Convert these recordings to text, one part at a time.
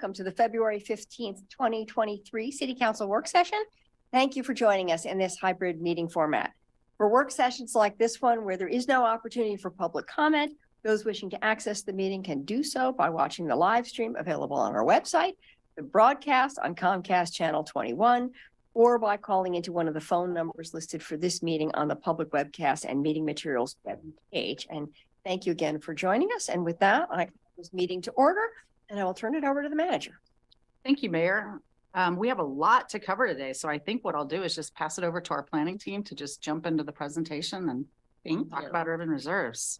welcome to the February 15th, 2023 City Council work session. Thank you for joining us in this hybrid meeting format. For work sessions like this one, where there is no opportunity for public comment, those wishing to access the meeting can do so by watching the live stream available on our website, the broadcast on Comcast Channel 21, or by calling into one of the phone numbers listed for this meeting on the public webcast and meeting materials page. And thank you again for joining us. And with that, I call this meeting to order, and I will turn it over to the manager. Thank you, Mayor. We have a lot to cover today, so I think what I'll do is just pass it over to our planning team to just jump into the presentation and talk about urban reserves.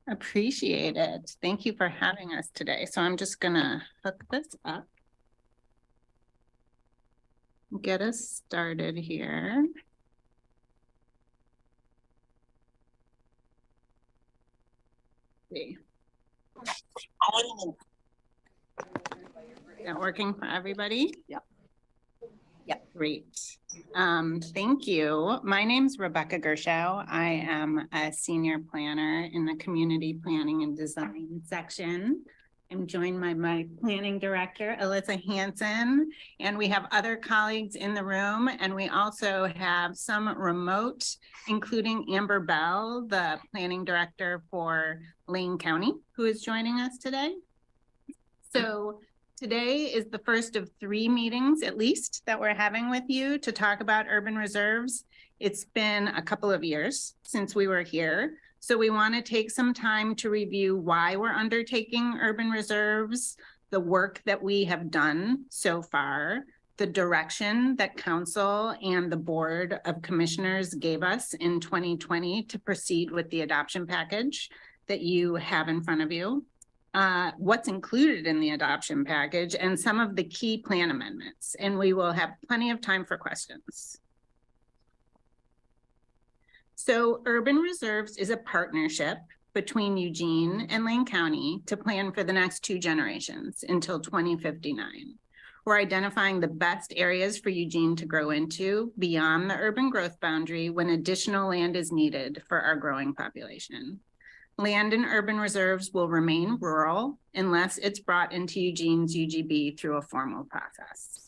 Appreciate it. Thank you for having us today. So I'm just gonna hook this up. Get us started here. See. Is that working for everybody? Yep. Yep. Great. Thank you. My name's Rebecca Gershow. I am a senior planner in the community planning and design section. I'm joined by my planning director, Alyssa Hansen, and we have other colleagues in the room, and we also have some remote, including Amber Bell, the planning director for Lane County, who is joining us today. So today is the first of 3 meetings, at least, that we're having with you to talk about urban reserves. It's been a couple of years since we were here. So we want to take some time to review why we're undertaking urban reserves, the work that we have done so far, the direction that council and the Board of Commissioners gave us in 2020 to proceed with the adoption package that you have in front of you, what's included in the adoption package, and some of the key plan amendments. And we will have plenty of time for questions. So Urban Reserves is a partnership between Eugene and Lane County to plan for the next 2 generations until 2059. We're identifying the best areas for Eugene to grow into beyond the urban growth boundary when additional land is needed for our growing population. Land in urban reserves will remain rural unless it's brought into Eugene's UGB through a formal process.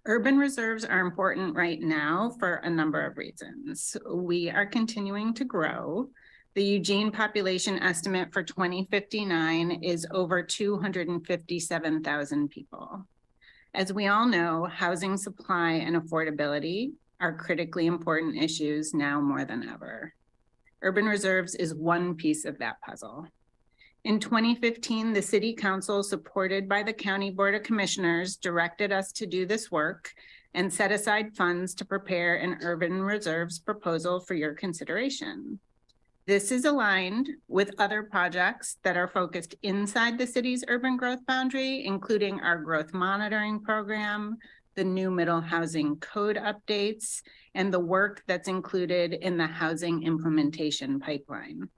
Urban reserves are important right now for a number of reasons. We are continuing to grow. The Eugene population estimate for 2059 is over 257,000 people. As we all know, housing supply and affordability are critically important issues now more than ever. Urban reserves is one piece of that puzzle. In 2015, the City Council, supported by the County Board of Commissioners, directed us to do this work and set aside funds to prepare an urban reserves proposal for your consideration. This is aligned with other projects that are focused inside the city's urban growth boundary, including our growth monitoring program, the new middle housing code updates, and the work that's included in the housing implementation pipeline.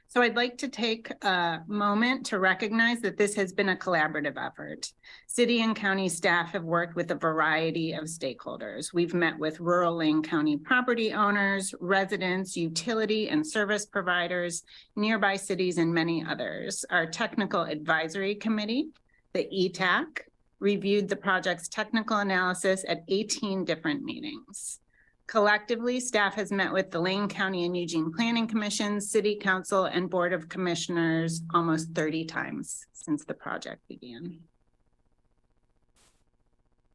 So I'd like to take a moment to recognize that this has been a collaborative effort. City and county staff have worked with a variety of stakeholders. We've met with rural Lane County property owners, residents, utility and service providers, nearby cities, and many others. Our technical advisory committee, the ETAC, reviewed the project's technical analysis at 18 different meetings. Collectively, staff has met with the Lane County and Eugene Planning Commission, City Council, and Board of Commissioners almost 30 times since the project began.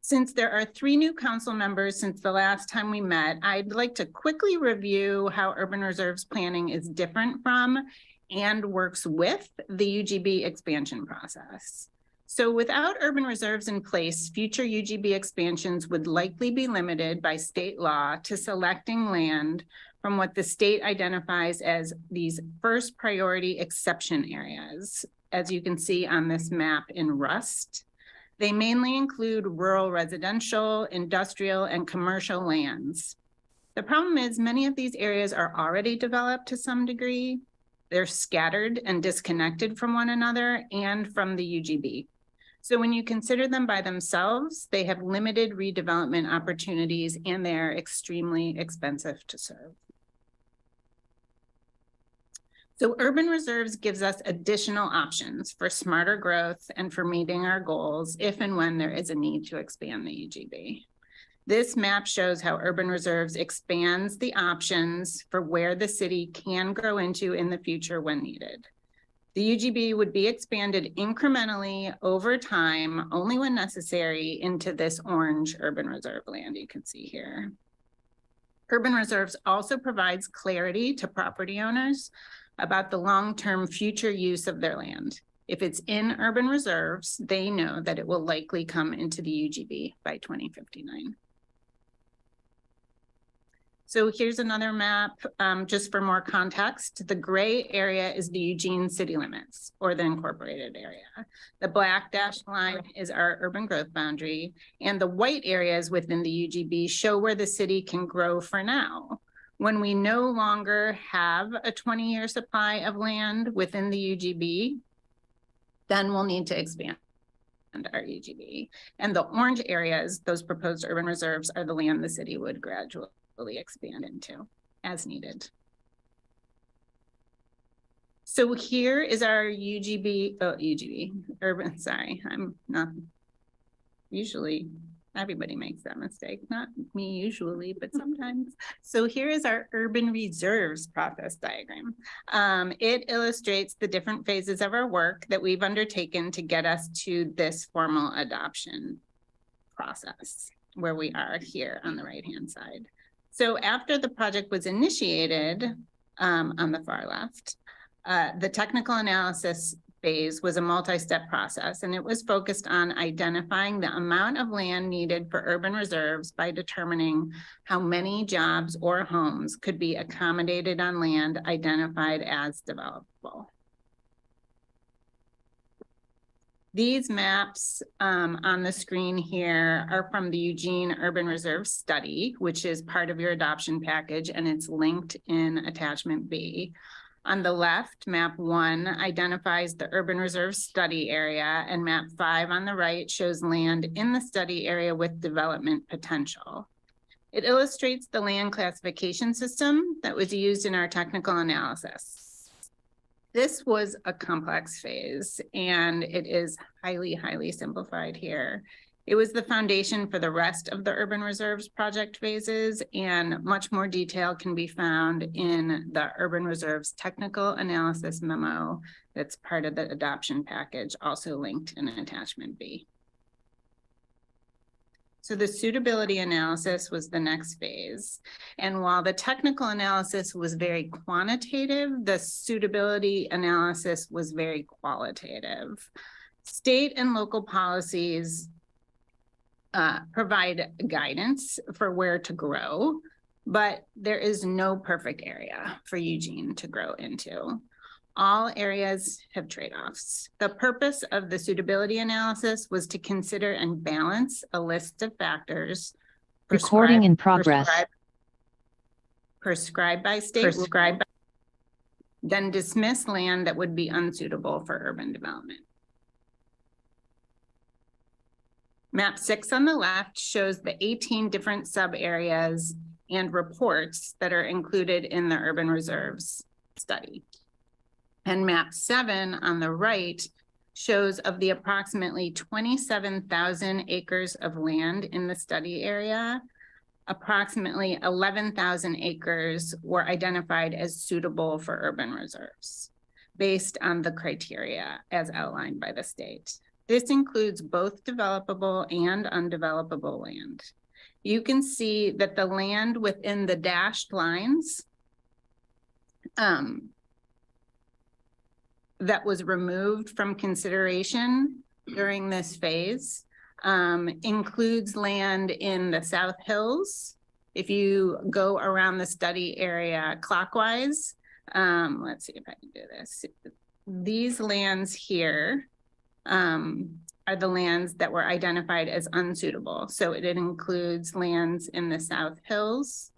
Since there are 3 new council members since the last time we met, I'd like to quickly review how urban reserves planning is different from and works with the UGB expansion process. So without urban reserves in place, future UGB expansions would likely be limited by state law to selecting land from what the state identifies as these first priority exception areas. As you can see on this map in rust, they mainly include rural residential, industrial, and commercial lands. The problem is many of these areas are already developed to some degree. They're scattered and disconnected from one another and from the UGB. So when you consider them by themselves, they have limited redevelopment opportunities and they're extremely expensive to serve. So urban reserves gives us additional options for smarter growth and for meeting our goals if and when there is a need to expand the UGB. This map shows how urban reserves expands the options for where the city can grow into in the future when needed. The UGB would be expanded incrementally over time, only when necessary, into this orange urban reserve land you can see here. Urban reserves also provides clarity to property owners about the long-term future use of their land. If it's in urban reserves, they know that it will likely come into the UGB by 2059. So here's another map, just for more context. The gray area is the Eugene city limits, or the incorporated area. The black dashed line is our urban growth boundary, and the white areas within the UGB show where the city can grow for now. When we no longer have a 20-year supply of land within the UGB, then we'll need to expand our UGB. And the orange areas, those proposed urban reserves, are the land the city would gradually expand into as needed. So here is our urban, sorry, I'm not usually, everybody makes that mistake, not me usually, but sometimes. So here is our urban reserves process diagram. It illustrates the different phases of our work that we've undertaken to get us to this formal adoption process, where we are here on the right-hand side. So after the project was initiated, on the far left, the technical analysis phase was a multi-step process, and it was focused on identifying the amount of land needed for urban reserves by determining how many jobs or homes could be accommodated on land identified as developable. These maps on the screen here are from the Eugene Urban Reserve Study, which is part of your adoption package, and it's linked in attachment B. On the left, map 1 identifies the urban reserve study area, and map 5 on the right shows land in the study area with development potential. It illustrates the land classification system that was used in our technical analysis. This was a complex phase, and it is highly, highly simplified here. It was the foundation for the rest of the urban reserves project phases, and much more detail can be found in the urban reserves technical analysis memo that's part of the adoption package, also linked in attachment B. So the suitability analysis was the next phase. And while the technical analysis was very quantitative, the suitability analysis was very qualitative. State and local policies provide guidance for where to grow, but there is no perfect area for Eugene to grow into. All areas have trade-offs. The purpose of the suitability analysis was to consider and balance a list of factors. Recording in progress. Prescribed by state, then dismiss land that would be unsuitable for urban development. Map 6 on the left shows the 18 different sub-areas and reports that are included in the urban reserves study. And map 7 on the right shows of the approximately 27,000 acres of land in the study area, approximately 11,000 acres were identified as suitable for urban reserves based on the criteria as outlined by the state. This includes both developable and undevelopable land. You can see that the land within the dashed lines that was removed from consideration during this phase includes land in the South Hills. If you go around the study area clockwise, let's see if I can do this. These lands here are the lands that were identified as unsuitable. So it includes lands in the South Hills.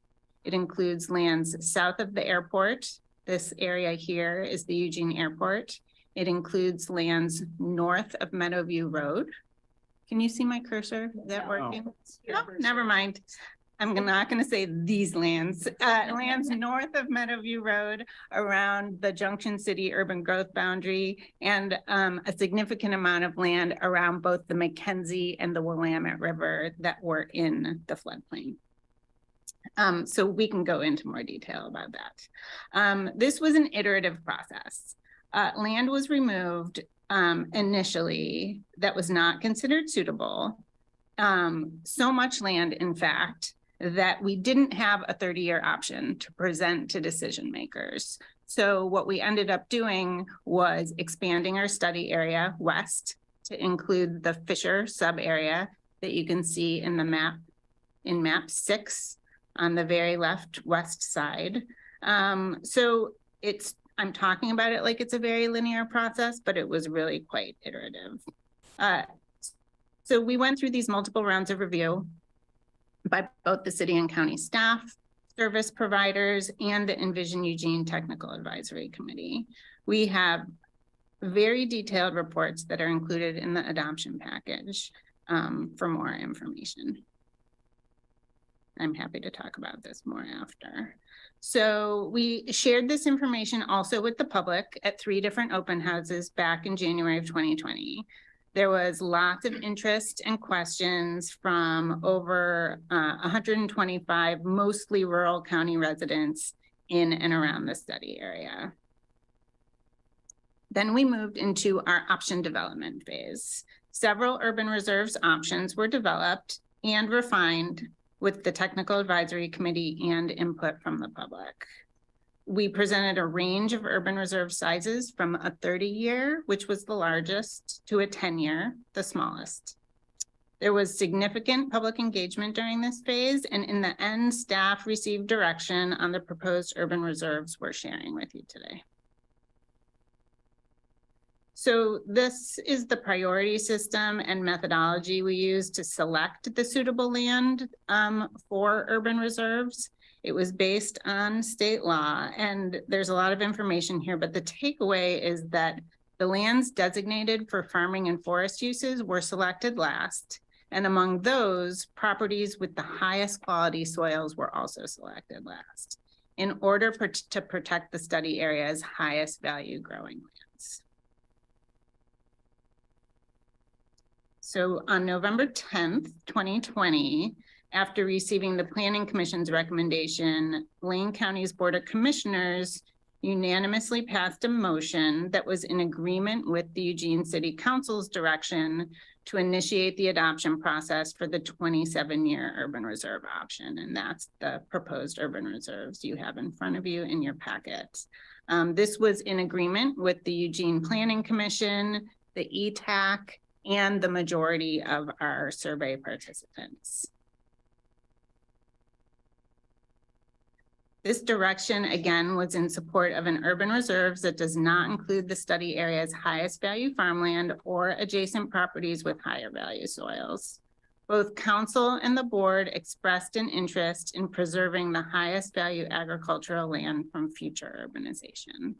It includes lands south of the airport. This area here is the Eugene Airport. It includes lands north of Meadowview Road. Can you see my cursor? Is that working? No, never mind. I'm not going to say these lands, lands north of Meadowview Road around the Junction City urban growth boundary, and a significant amount of land around both the Mackenzie and the Willamette River that were in the floodplain. So we can go into more detail about that. This was an iterative process. Land was removed initially that was not considered suitable. So much land, in fact, that we didn't have a 30-year option to present to decision makers. So what we ended up doing was expanding our study area west to include the Fisher sub area that you can see in the map, in map 6 on the very left west side. So I'm talking about it like it's a very linear process, but it was really quite iterative. So we went through these multiple rounds of review by both the city and county staff, service providers, and the Envision Eugene Technical Advisory Committee. We have very detailed reports that are included in the adoption package for more information. I'm happy to talk about this more after. So we shared this information also with the public at 3 different open houses back in January of 2020. There was lots of interest and questions from over 125 mostly rural county residents in and around the study area. Then we moved into our option development phase. Several urban reserves options were developed and refined with the Technical Advisory Committee and input from the public. We presented a range of urban reserve sizes from a 30-year, which was the largest, to a 10-year, the smallest. There was significant public engagement during this phase, and in the end, staff received direction on the proposed urban reserves we're sharing with you today. So this is the priority system and methodology we use to select the suitable land for urban reserves. It was based on state law, and there's a lot of information here, but the takeaway is that the lands designated for farming and forest uses were selected last. And among those, properties with the highest quality soils were also selected last in order to protect the study area's highest value growing lands. So on November 10th, 2020, after receiving the Planning Commission's recommendation, Lane County's Board of Commissioners unanimously passed a motion that was in agreement with the Eugene City Council's direction to initiate the adoption process for the 27-year urban reserve option. And that's the proposed urban reserves you have in front of you in your packet. This was in agreement with the Eugene Planning Commission, the ETAC, and the majority of our survey participants. This direction, again, was in support of an urban reserves that does not include the study area's highest value farmland or adjacent properties with higher value soils. Both council and the board expressed an interest in preserving the highest value agricultural land from future urbanization.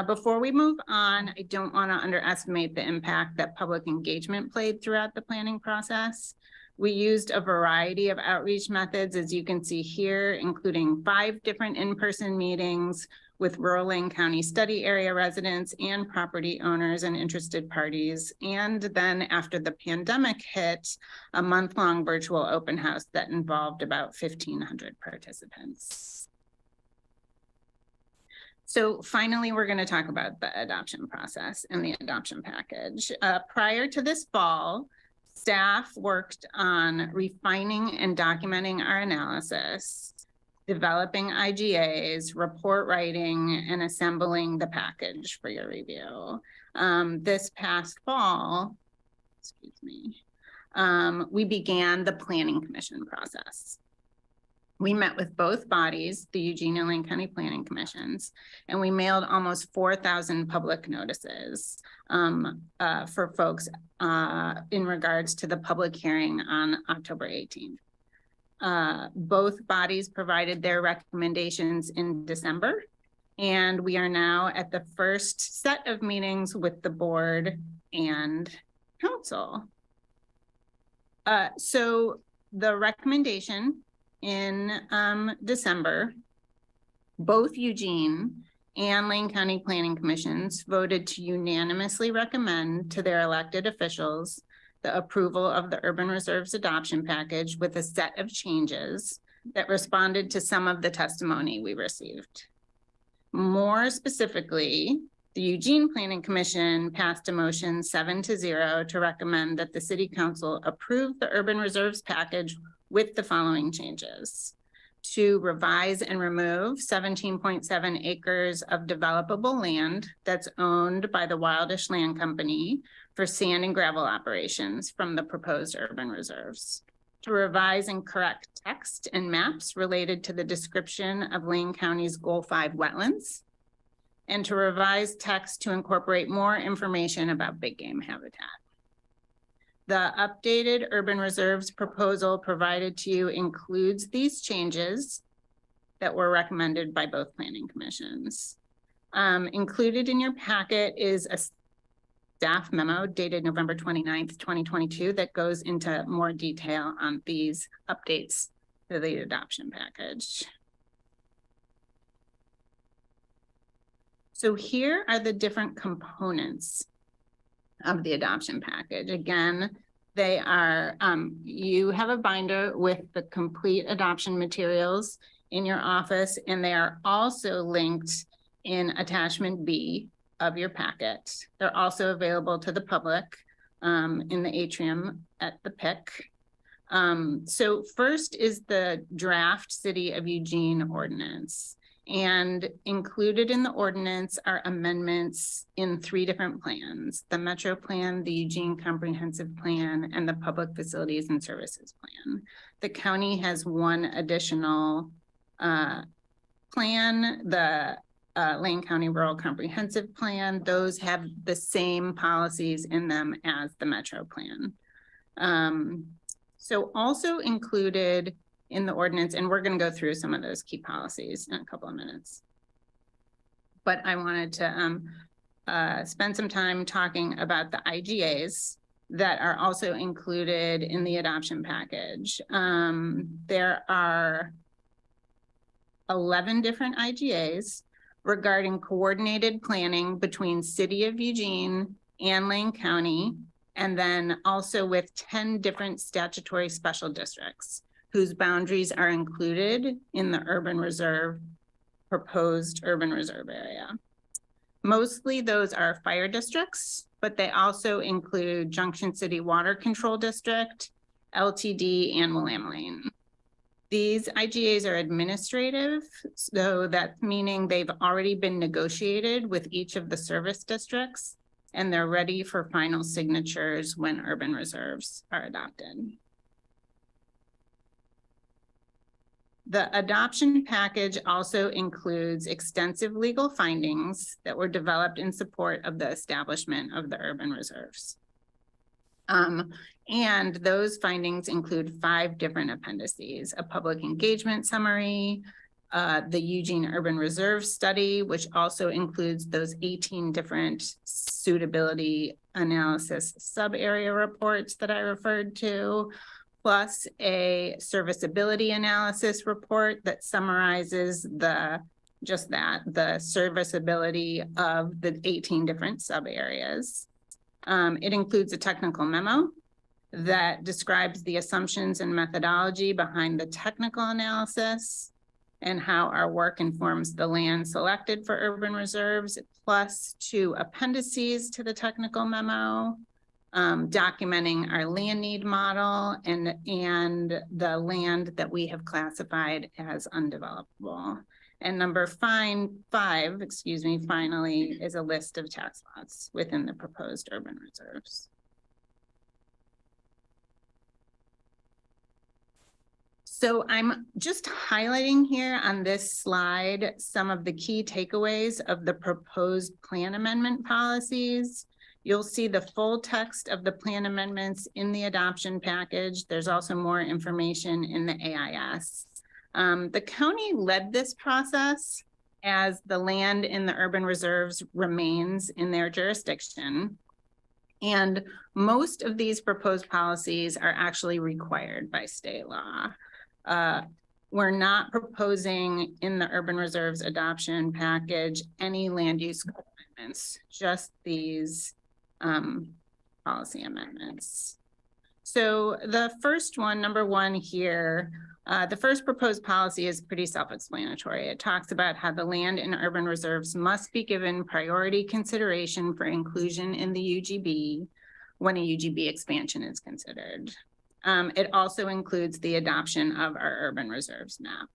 Before we move on, I don't want to underestimate the impact that public engagement played throughout the planning process. We used a variety of outreach methods, as you can see here, including 5 different in-person meetings with rural Lane County study area residents and property owners and interested parties. And then after the pandemic hit, a month-long virtual open house that involved about 1,500 participants. So finally, we're going to talk about the adoption process and the adoption package. Prior to this fall, staff worked on refining and documenting our analysis, developing IGAs, report writing, and assembling the package for your review. This past fall, we began the Planning Commission process. We met with both bodies, the Eugene and Lane County Planning Commissions, and we mailed almost 4,000 public notices for folks in regards to the public hearing on October 18th. Both bodies provided their recommendations in December, and we are now at the first set of meetings with the board and council. So the recommendation in December, both Eugene and Lane County Planning Commissions voted to unanimously recommend to their elected officials the approval of the Urban Reserves Adoption Package with a set of changes that responded to some of the testimony we received. More specifically, the Eugene Planning Commission passed a motion 7-0 to recommend that the City Council approve the Urban Reserves Package with the following changes: to revise and remove 17.7 acres of developable land that's owned by the Wildish Land Company for sand and gravel operations from the proposed urban reserves, to revise and correct text and maps related to the description of Lane County's Goal 5 wetlands, and to revise text to incorporate more information about big game habitat. The updated urban reserves proposal provided to you includes these changes that were recommended by both planning commissions. Included in your packet is a staff memo dated November 29th, 2022 that goes into more detail on these updates to the adoption package. So here are the different components of the adoption package. Again, they are, you have a binder with the complete adoption materials in your office, and they are also linked in attachment B of your packet. They're also available to the public in the atrium at the PIC. So first is the draft City of Eugene ordinance. And included in the ordinance are amendments in 3 different plans: the Metro Plan, the Eugene Comprehensive Plan, and the Public Facilities and Services Plan. The county has one additional plan, the Lane County Rural Comprehensive Plan. Those have the same policies in them as the Metro Plan. So also included in the ordinance, and we're going to go through some of those key policies in a couple of minutes. But I wanted to spend some time talking about the IGAs that are also included in the adoption package. There are 11 different IGAs regarding coordinated planning between City of Eugene and Lane County, and then also with 10 different statutory special districts whose boundaries are included in the urban reserve, proposed urban reserve area. Mostly those are fire districts, but they also include Junction City Water Control District, LTD, and Willamette Lane. These IGAs are administrative, so that's meaning they've already been negotiated with each of the service districts, and they're ready for final signatures when urban reserves are adopted. The adoption package also includes extensive legal findings that were developed in support of the establishment of the urban reserves. And those findings include 5 different appendices: a public engagement summary, the Eugene Urban Reserve Study, which also includes those 18 different suitability analysis sub-area reports that I referred to, plus a serviceability analysis report that summarizes the serviceability of the 18 different sub areas. It includes a technical memo that describes the assumptions and methodology behind the technical analysis and how our work informs the land selected for urban reserves, plus 2 appendices to the technical memo, documenting our land need model and the land that we have classified as undevelopable. And number 5, finally, is a list of tax lots within the proposed urban reserves. So I'm just highlighting here on this slide some of the key takeaways of the proposed plan amendment policies. You'll see the full text of the plan amendments in the adoption package. There's also more information in the AIS. The county led this process as the land in the urban reserves remains in their jurisdiction. And most of these proposed policies are actually required by state law. We're not proposing in the urban reserves adoption package any land use amendments, just these policy amendments. So the first one, number one here, the first proposed policy is pretty self-explanatory. It talks about how the land in urban reserves must be given priority consideration for inclusion in the UGB when a UGB expansion is considered. It also includes the adoption of our urban reserves map.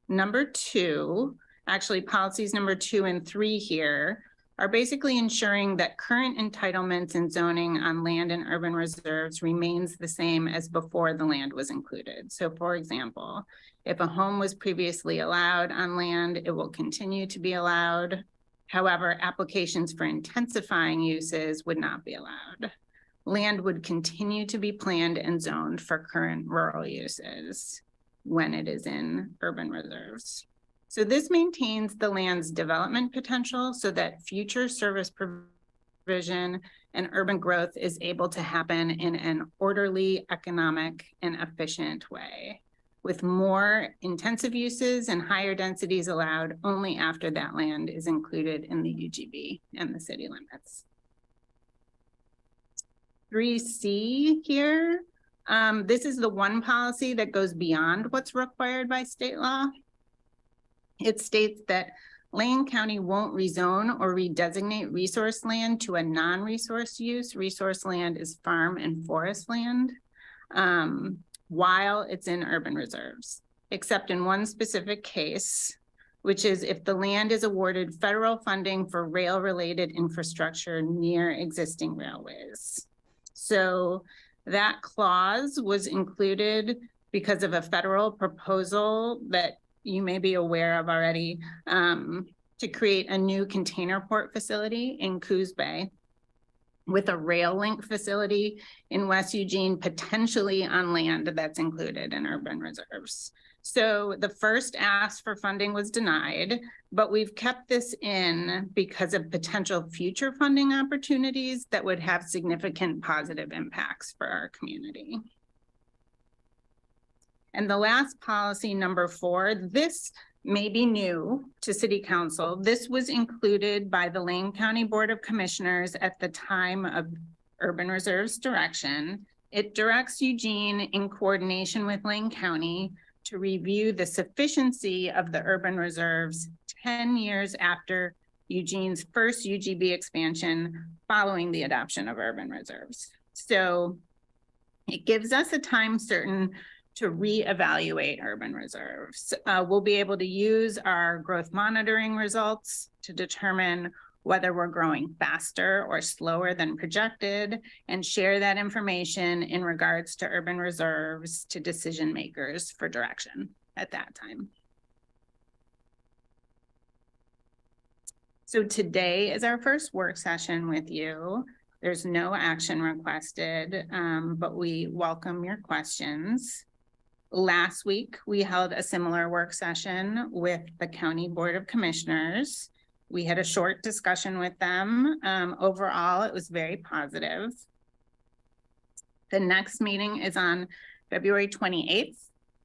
Number two, actually policies number 2 and 3 here are basically ensuring that current entitlements and zoning on land and urban reserves remains the same as before the land was included. So for example, if a home was previously allowed on land, it will continue to be allowed. However, applications for intensifying uses would not be allowed. Land would continue to be planned and zoned for current rural uses when it is in urban reserves. So this maintains the land's development potential so that future service provision and urban growth is able to happen in an orderly, economic, and efficient way, with more intensive uses and higher densities allowed only after that land is included in the UGB and the city limits. 3C here, this is the one policy that goes beyond what's required by state law. It states that Lane County won't rezone or redesignate resource land to a non-resource use. Resource land is farm and forest land while it's in urban reserves, except in one specific case, which is if the land is awarded federal funding for rail-related infrastructure near existing railways. So that clause was included because of a federal proposal that you may be aware of already, to create a new container port facility in Coos Bay with a rail link facility in West Eugene, potentially on land that's included in urban reserves. So the first ask for funding was denied, but we've kept this in because of potential future funding opportunities that would have significant positive impacts for our community. And the last policy, number 4, this may be new to City Council. This was included by the Lane County Board of Commissioners at the time of Urban Reserves direction. It directs Eugene in coordination with Lane County to review the sufficiency of the urban reserves 10 years after Eugene's first UGB expansion following the adoption of urban reserves. So it gives us a time certain to reevaluate urban reserves. We'll be able to use our growth monitoring results to determine whether we're growing faster or slower than projected, and share that information in regards to urban reserves to decision makers for direction at that time. So today is our first work session with you. There's no action requested, but we welcome your questions. Last week, we held a similar work session with the County Board of Commissioners. We had a short discussion with them. Overall, it was very positive. The next meeting is on February 28th.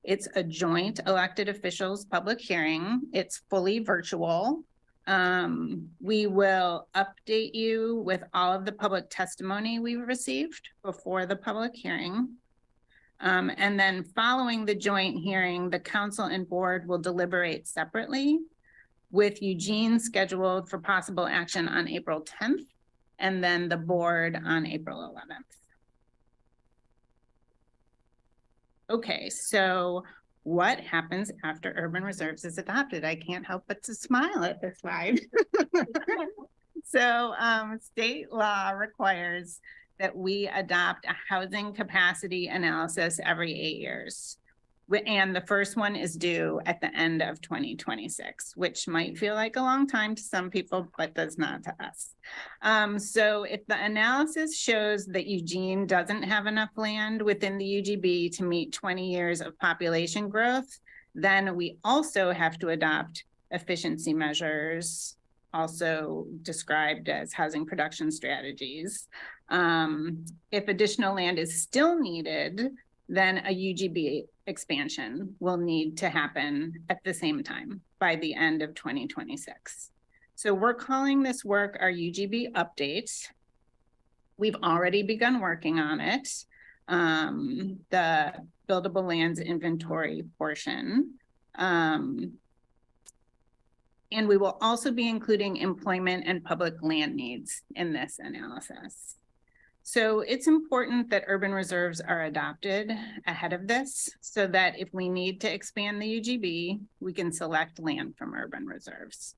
It's a joint elected officials public hearing. It's fully virtual. We will update you with all of the public testimony we've received before the public hearing. And then following the joint hearing, the council and board will deliberate separately, with Eugene scheduled for possible action on April 10th, and then the board on April 11th. Okay, so what happens after urban reserves is adopted? I can't help but to smile at this slide. So state law requires that we adopt a housing capacity analysis every 8 years. And the first one is due at the end of 2026, which might feel like a long time to some people, but does not to us. So if the analysis shows that Eugene doesn't have enough land within the UGB to meet 20 years of population growth, then we also have to adopt efficiency measures, also described as housing production strategies, If additional land is still needed, then a UGB expansion will need to happen at the same time by the end of 2026. So we're calling this work our UGB update. We've already begun working on it. The buildable lands inventory portion. And we will also be including employment and public land needs in this analysis. So it's important that urban reserves are adopted ahead of this so that if we need to expand the UGB, we can select land from urban reserves.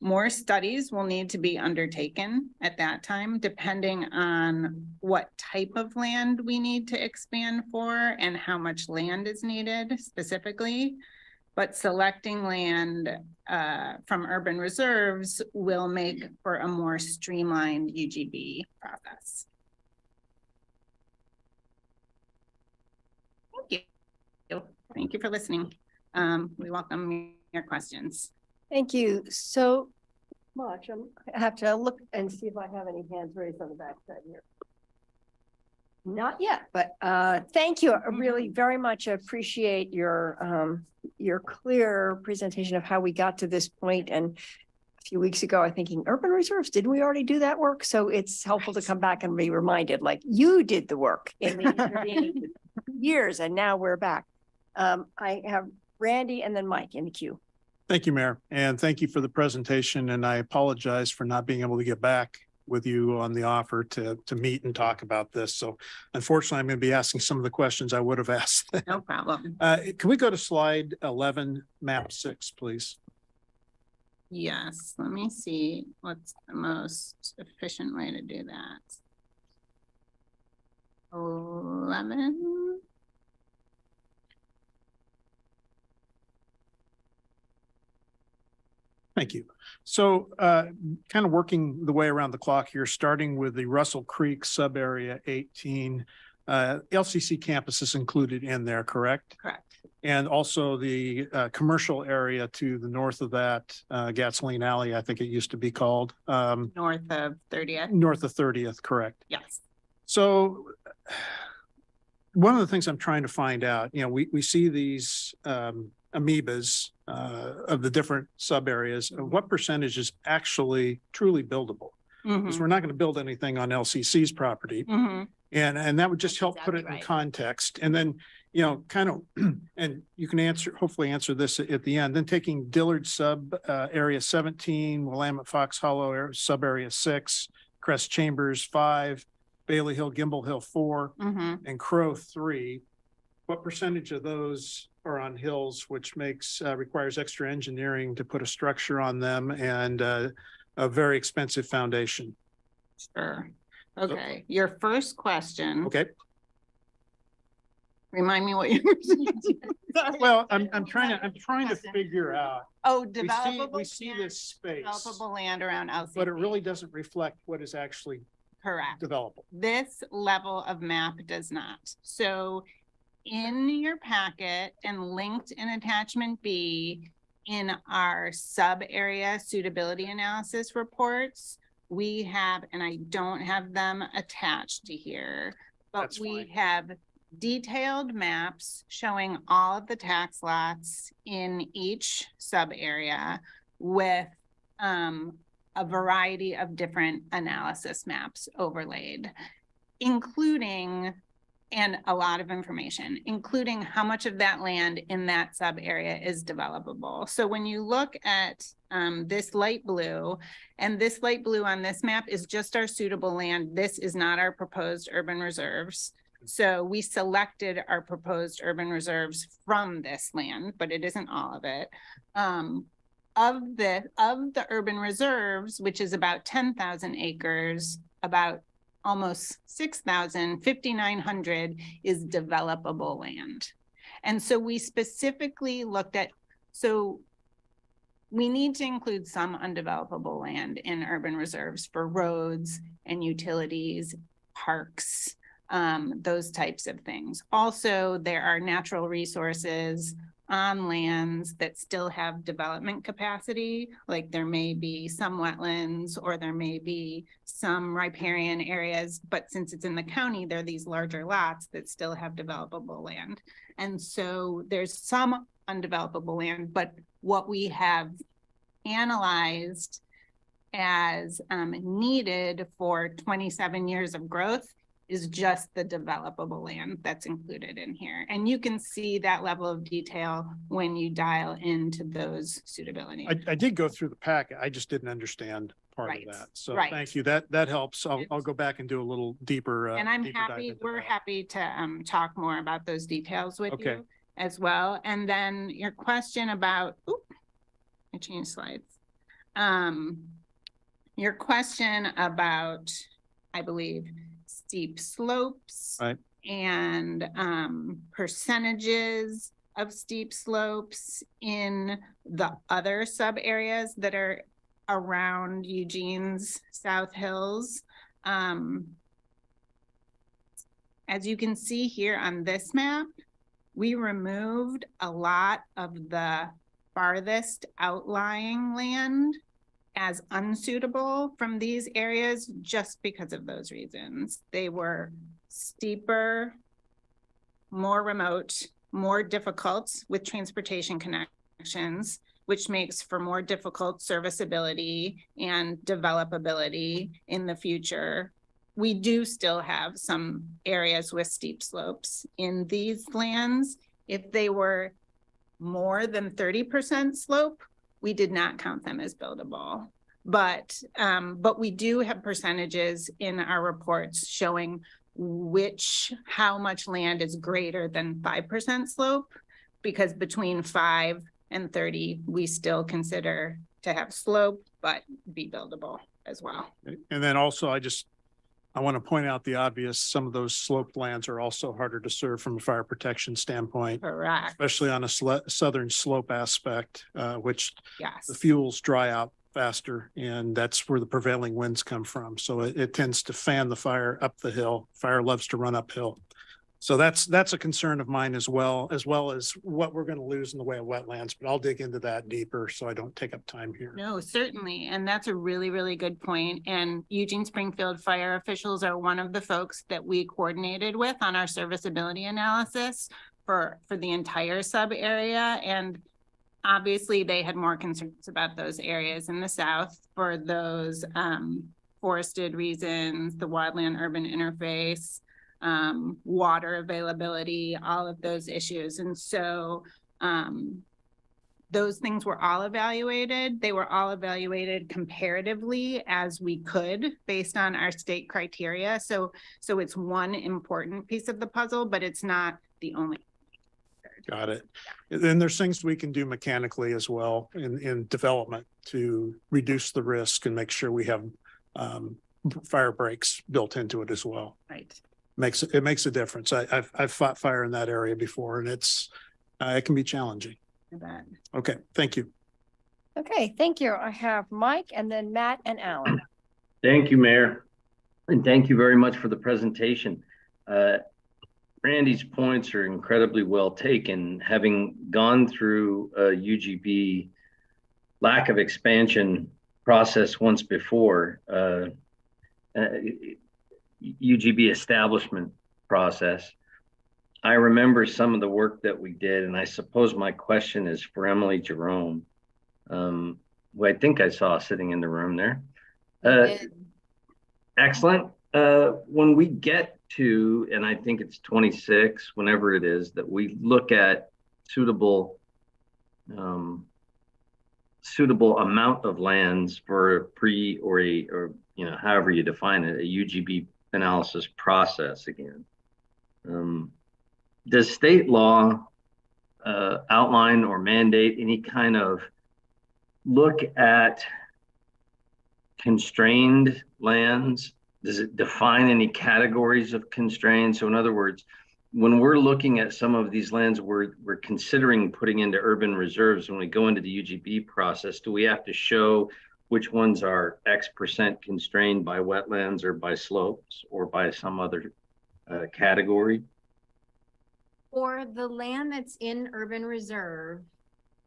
More studies will need to be undertaken at that time, depending on what type of land we need to expand for and how much land is needed specifically. But selecting land from urban reserves will make for a more streamlined UGB process. Thank you. Thank you for listening. We welcome your questions. Thank you so much. I have to look and see if I have any hands raised on the backside here. Not yet, but thank you. I really very much appreciate your clear presentation of how we got to this point. And a few weeks ago, I'm thinking urban reserves, didn't we already do that work? So it's helpful to come back and be reminded, like you did the work in the intervening years, and now we're back. I have Randy and then Mike in the queue. Thank you, Mayor, and thank you for the presentation. And I apologize for not being able to get back with you on the offer to meet and talk about this. So unfortunately, I'm going to be asking some of the questions I would have asked. No problem. Can we go to slide 11, map 6, please? Yes, let me see what's the most efficient way to do that. 11. Thank you. So kind of working the way around the clock here, starting with the Russell Creek sub area 18, LCC campus is included in there, correct? Correct. And also the commercial area to the north of that, Gasoline Alley, I think it used to be called. North of 30th. North of 30th, correct. Yes. So one of the things I'm trying to find out, we see these amoebas of the different sub areas. What percentage is actually truly buildable? Because we're not going to build anything on LCC's property. And that would just help put it in context. And then, kind of, and you can hopefully answer this at the end. Then taking Dillard sub area 17, Willamette Fox Hollow sub area 6, Crest Chambers 5, Bailey Hill, Gimble Hill 4, and Crow 3. What percentage of those are on hills, which requires extra engineering to put a structure on them and a very expensive foundation? Sure. Okay. Your first question. Okay. Remind me what you were saying. Well, I'm trying to figure out. Oh, We see this space, developable land around LCC. but it really doesn't reflect what is actually correct. developable. This level of map does not. So in your packet and linked in attachment B in our sub area suitability analysis reports, we have, and I don't have them attached to here, but That's we fine. have detailed maps showing all of the tax lots in each sub area with a variety of different analysis maps overlaid, including, and a lot of information, including how much of that land in that sub area is developable. So when you look at this light blue, and this light blue on this map is just our suitable land. This is not our proposed urban reserves. So we selected our proposed urban reserves from this land, but it isn't all of it. Of the urban reserves, which is about 10,000 acres, about almost 5,900 is developable land. And so we specifically looked at, so we need to include some undevelopable land in urban reserves for roads and utilities, parks, those types of things. Also, there are natural resources on lands that still have development capacity, like there may be some wetlands or there may be some riparian areas, but since it's in the county, there are these larger lots that still have developable land. And so there's some undevelopable land, but what we have analyzed as needed for 27 years of growth is just the developable land that's included in here. And you can see that level of detail when you dial into those suitability. I did go through the packet. I just didn't understand part Right, of that. So right. thank you. That helps. I'll go back and do a little deeper. And I'm deeper dive happy, into we're that. happy to talk more about those details with Okay. you as well. And then your question about, I changed slides. Your question about, I believe, steep slopes. Right. And percentages of steep slopes in the other sub areas that are around Eugene's South Hills. As you can see here on this map, we removed a lot of the farthest outlying land as unsuitable from these areas just because of those reasons. They were steeper, more remote, more difficult with transportation connections, which makes for more difficult serviceability and developability in the future. We do still have some areas with steep slopes in these lands. If they were more than 30% slope, we did not count them as buildable. But we do have percentages in our reports showing how much land is greater than 5% slope, because between 5 and 30, we still consider to have slope, but be buildable as well. And then also, I want to point out the obvious. Some of those sloped lands are also harder to serve from a fire protection standpoint, Correct. especially on a southern slope aspect, which Yes. the fuels dry out faster, and that's where the prevailing winds come from. So it tends to fan the fire up the hill. Fire loves to run uphill. So that's a concern of mine as well as what we're going to lose in the way of wetlands, but I'll dig into that deeper so I don't take up time here. No, certainly. And that's a really, really good point. And Eugene Springfield fire officials are one of the folks that we coordinated with on our serviceability analysis for the entire sub area. And obviously they had more concerns about those areas in the south for those forested reasons, the wildland urban interface, water availability, all of those issues. And so those things were all evaluated. They were all evaluated comparatively as we could based on our state criteria. So it's one important piece of the puzzle, but it's not the only. Got it. Then there's things we can do mechanically as well in development to reduce the risk and make sure we have fire breaks built into it as well. Right. It makes a difference. I've fought fire in that area before, and it can be challenging. I bet. Okay, thank you. Okay, thank you. I have Mike and then Matt and Alan. Thank you, Mayor. And thank you very much for the presentation. Randy's points are incredibly well taken. Having gone through a UGB lack of expansion process once before, UGB establishment process, I remember some of the work that we did, and I suppose my question is for Emily Jerome, who I think I saw sitting in the room there. Excellent. When we get to, and I think it's 26, whenever it is, that we look at suitable amount of lands for a or however you define it, a UGB analysis process again. Does state law outline or mandate any kind of look at constrained lands? Does it define any categories of constrained? So in other words, when we're looking at some of these lands we're considering putting into urban reserves, when we go into the UGB process, do we have to show which ones are X% constrained by wetlands or by slopes or by some other category? For the land that's in urban reserve,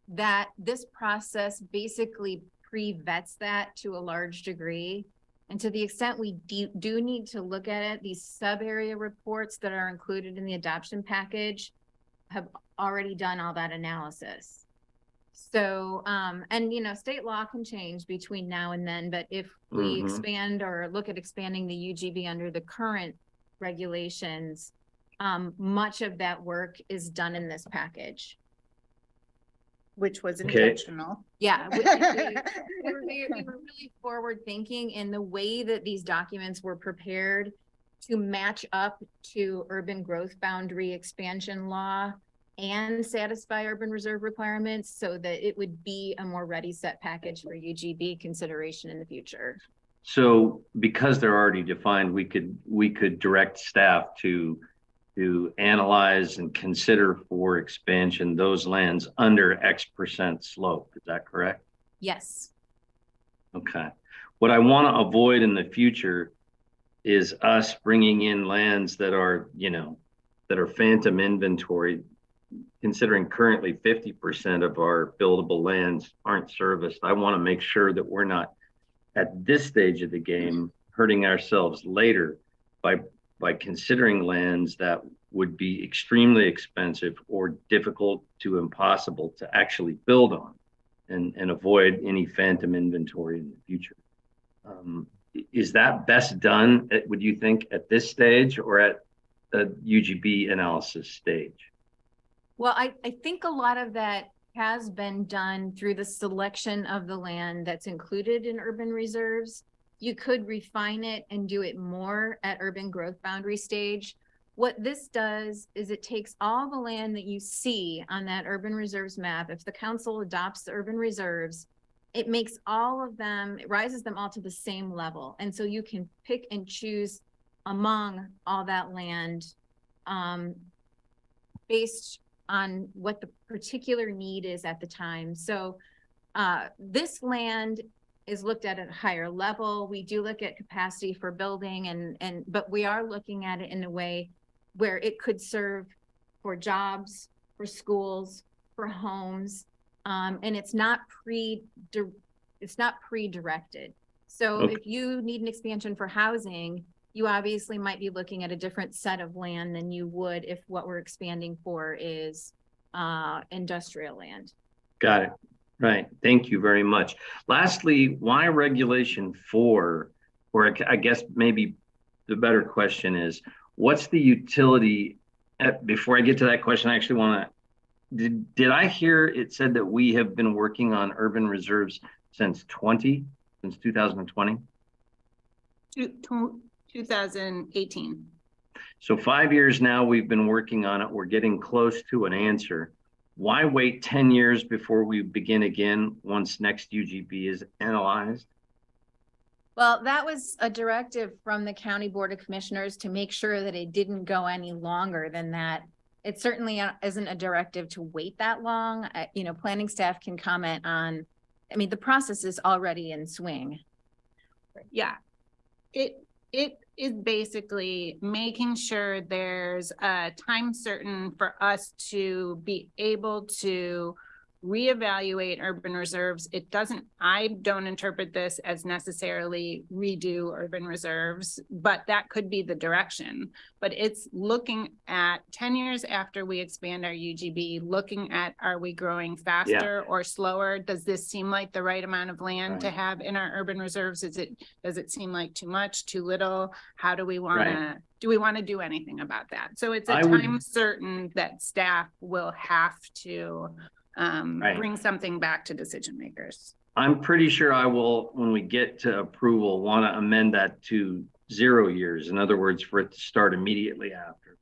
that this process basically pre-vets that to a large degree. And to the extent we do need to look at it, these sub-area reports that are included in the adoption package have already done all that analysis. So, and you know, state law can change between now and then, but if we expand or look at expanding the UGB under the current regulations, much of that work is done in this package. Which was Okay. intentional. Yeah. We were really forward thinking in the way that these documents were prepared to match up to urban growth boundary expansion law and satisfy urban reserve requirements so that it would be a more ready set package for UGB consideration in the future. So because they're already defined, we could direct staff to analyze and consider for expansion those lands under X% slope. Is that correct? Yes. Okay. What I want to avoid in the future is us bringing in lands that are, you know, that are phantom inventory, considering currently 50% of our buildable lands aren't serviced. I want to make sure that we're not at this stage of the game hurting ourselves later by considering lands that would be extremely expensive or difficult to impossible to actually build on and avoid any phantom inventory in the future. Is that best done, would you think, at this stage or at the UGB analysis stage? Well, I think a lot of that has been done through the selection of the land that's included in urban reserves. You could refine it and do it more at urban growth boundary stage. What this does is it takes all the land that you see on that urban reserves map. If the council adopts the urban reserves, it makes all of them, it rises them all to the same level. And so you can pick and choose among all that land based on what the particular need is at the time. So this land is looked at a higher level. We do look at capacity for building but we are looking at it in a way where it could serve for jobs, for schools, for homes, and it's not pre-directed. So Okay. if you need an expansion for housing, you obviously might be looking at a different set of land than you would if what we're expanding for is industrial land. Got it. Right. Thank you very much. Lastly, why regulation 4, or I guess maybe the better question is, what's the utility? Before I get to that question, I actually want to, did I hear it said that we have been working on urban reserves since 2020? 2018. So 5 years now we've been working on it. We're getting close to an answer. Why wait 10 years before we begin again once next UGB is analyzed? Well, that was a directive from the County Board of Commissioners to make sure that it didn't go any longer than that. It certainly isn't a directive to wait that long. You know, planning staff can comment on, I mean, the process is already in swing. Yeah, it is basically making sure there's a time certain for us to be able to reevaluate urban reserves. I don't interpret this as necessarily redo urban reserves, but that could be the direction. But it's looking at 10 years after we expand our UGB, looking at, are we growing faster or slower? Does this seem like the right amount of land to have in our urban reserves? Does it seem like too much, too little? How do we want to, do we want to do anything about that? So it's a time certain that staff will have to bring something back to decision makers. I'm pretty sure I will, when we get to approval, want to amend that to 0 years. In other words, for it to start immediately after.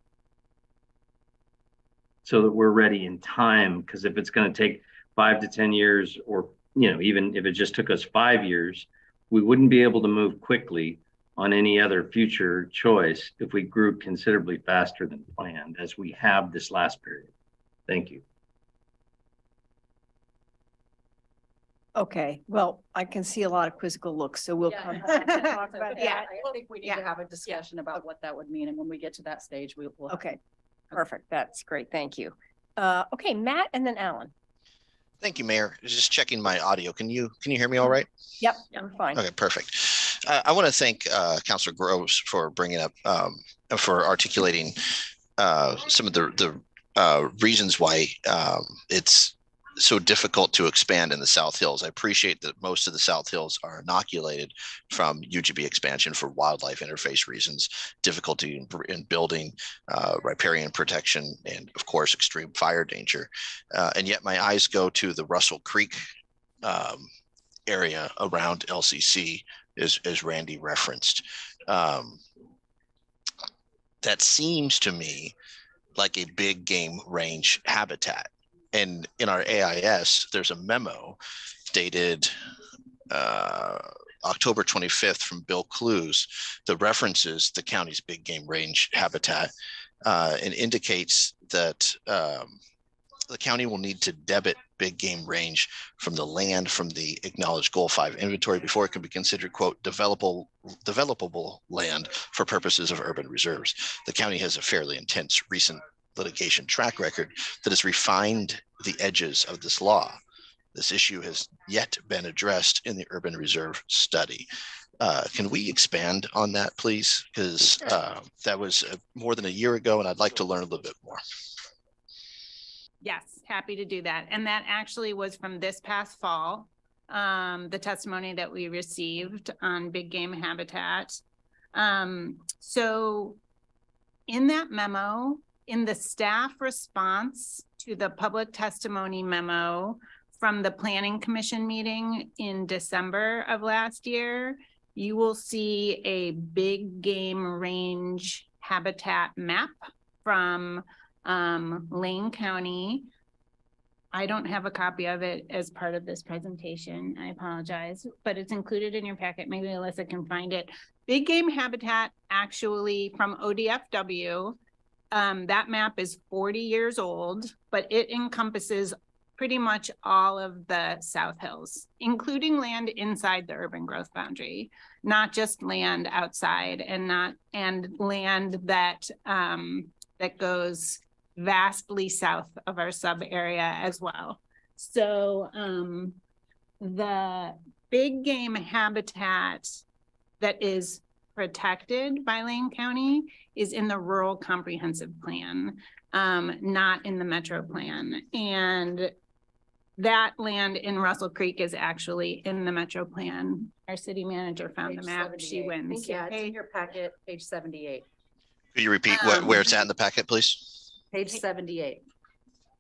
So that we're ready in time, because if it's going to take 5 to 10 years, or, you know, even if it just took us 5 years, we wouldn't be able to move quickly on any other future choice if we grew considerably faster than planned, as we have this last period. Thank you. Okay, well, I can see a lot of quizzical looks, so we'll come back to talk about Yeah, that. I think we need to have a discussion about what that would mean. And when we get to that stage, we'll. Okay, Perfect. That's great. Thank you. Okay, Matt and then Alan. Thank you, Mayor. Just checking my audio. Can you hear me all right? Yep, we're fine. Okay, perfect. I want to thank Councilor Groves for bringing up, for articulating some of the reasons why it's so difficult to expand in the South Hills. I appreciate that most of the South Hills are inoculated from UGB expansion for wildlife interface reasons, difficulty in building, riparian protection, and of course, extreme fire danger. And yet my eyes go to the Russell Creek area around LCC, as Randy referenced. That seems to me like a big game range habitat. And in our AIS, there's a memo dated October 25th from Bill Clues that references the county's big game range habitat and indicates that the county will need to debit big game range from the land from the acknowledged Goal 5 inventory before it can be considered, quote, developable land for purposes of urban reserves. The county has a fairly intense recent litigation track record that has refined the edges of this law. This issue has yet been addressed in the urban reserve study. Can we expand on that, please? Because that was more than a year ago, and I'd like to learn a little bit more. Yes, happy to do that. And that actually was from this past fall, the testimony that we received on big game habitat. So in that memo, in the staff response to the public testimony memo from the Planning Commission meeting in December of last year, you will see a big game range habitat map from Lane County. I don't have a copy of it as part of this presentation. I apologize, but it's included in your packet. Maybe Alyssa can find it. Big game habitat actually from ODFW. That map is 40 years old, but it encompasses pretty much all of the South Hills, including land inside the urban growth boundary, not just land outside and land that that goes vastly south of our sub area as well. So the big game habitat that is protected by Lane County is in the rural comprehensive plan, not in the metro plan. And that land in Russell Creek is actually in the metro plan. Our city manager found the map. She wins. Yeah, it's in your packet, page 78. Could you repeat where it's at in the packet, please? Page 78.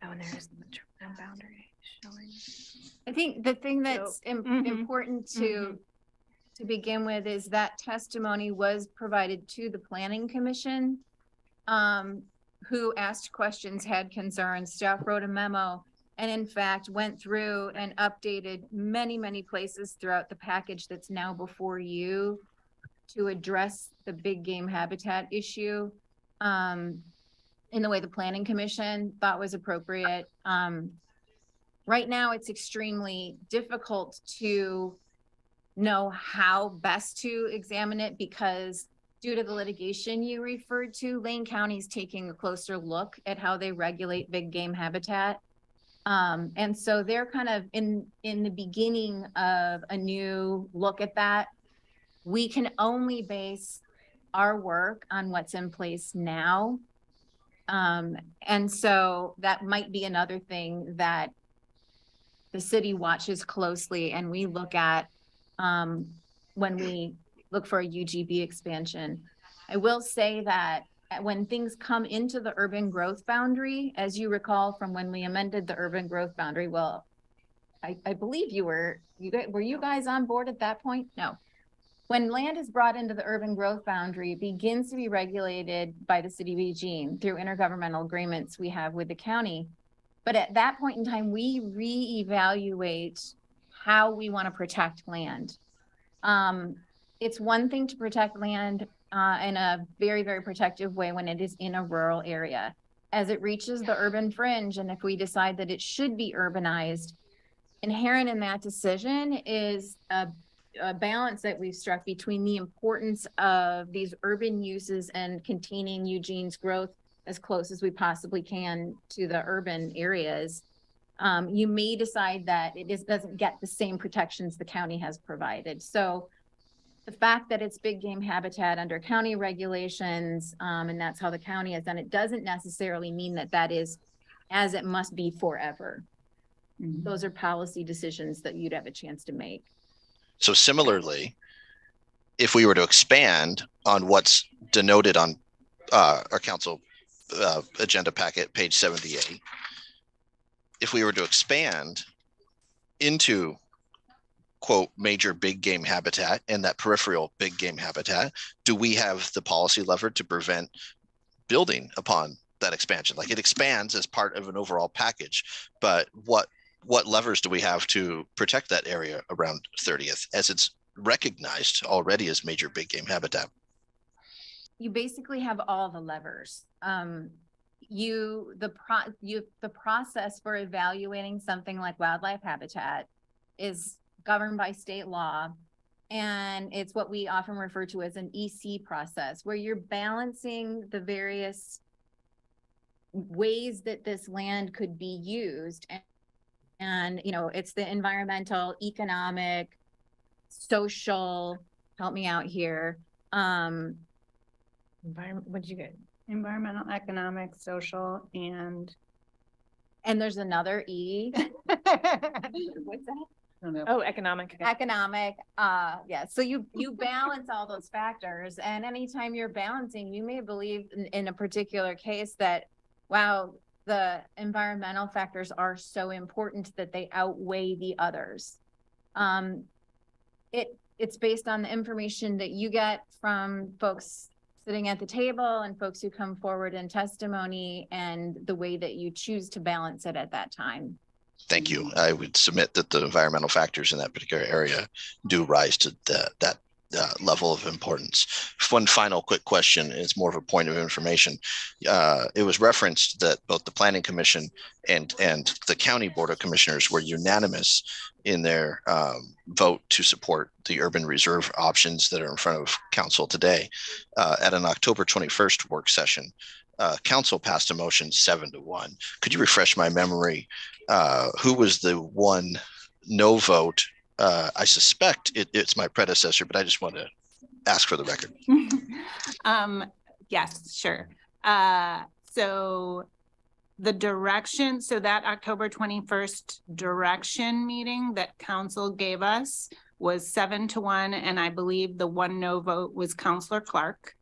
Oh, and there's the metro plan boundary showing. I think the thing that's important to begin with is that testimony was provided to the Planning Commission, who asked questions, had concerns. Staff wrote a memo, and in fact went through and updated many places throughout the package that's now before you to address the big game habitat issue in the way the Planning Commission thought was appropriate. Right now, it's extremely difficult to know how best to examine it because due to the litigation you referred to, Lane County's taking a closer look at how they regulate big game habitat. And so they're kind of in the beginning of a new look at that. We can only base our work on what's in place now. And so that might be another thing that the city watches closely and we look at when we look for a UGB expansion. I will say that when things come into the urban growth boundary, as you recall from when we amended the urban growth boundary, well, I believe were you guys on board at that point? No. When land is brought into the urban growth boundary, it begins to be regulated by the city of Eugene through intergovernmental agreements we have with the county. But at that point in time, we reevaluate how we want to protect land. It's one thing to protect land in a very protective way when it is in a rural area. As it reaches the urban fringe, and if we decide that it should be urbanized, inherent in that decision is a balance that we've struck between the importance of these urban uses and containing Eugene's growth as close as we possibly can to the urban areas, you may decide that doesn't get the same protections the county has provided. So the fact that it's big game habitat under county regulations, and that's how the county has done it, doesn't necessarily mean that that is as it must be forever. Those are policy decisions that you'd have a chance to make. So similarly, if we were to expand on what's denoted on our council agenda packet, page 78, if we were to expand into quote major big game habitat and that peripheral big game habitat, do we have the policy lever to prevent building upon that expansion? Like, it expands as part of an overall package, but what levers do we have to protect that area around 30th as it's recognized already as major big game habitat? You basically have all the levers. The process for evaluating something like wildlife habitat is governed by state law. And it's what we often refer to as an EC process, where you're balancing the various ways that this land could be used. And you know, it's the environmental, economic, social, help me out here. What'd you get? Environmental, economic, social, and there's another E. What's that? Oh, economic. Economic. Yeah. So you balance all those factors, and anytime you're balancing, you may believe in a particular case that, wow, the environmental factors are so important that they outweigh the others. It's based on the information that you get from folks sitting at the table and folks who come forward in testimony, and the way that you choose to balance it at that time. Thank you. I would submit that the environmental factors in that particular area do rise to that level of importance. One final quick question is more of a point of information. It was referenced that both the Planning Commission and the County Board of Commissioners were unanimous in their vote to support the urban reserve options that are in front of council today. At an October 21st work session, council passed a motion 7-1. Could you refresh my memory? Who was the one no vote? I suspect it's my predecessor, but I just want to ask for the record. Yes, sure. So the direction, so that October 21st direction meeting that council gave us was 7-1. And I believe the one no vote was Councilor Clark.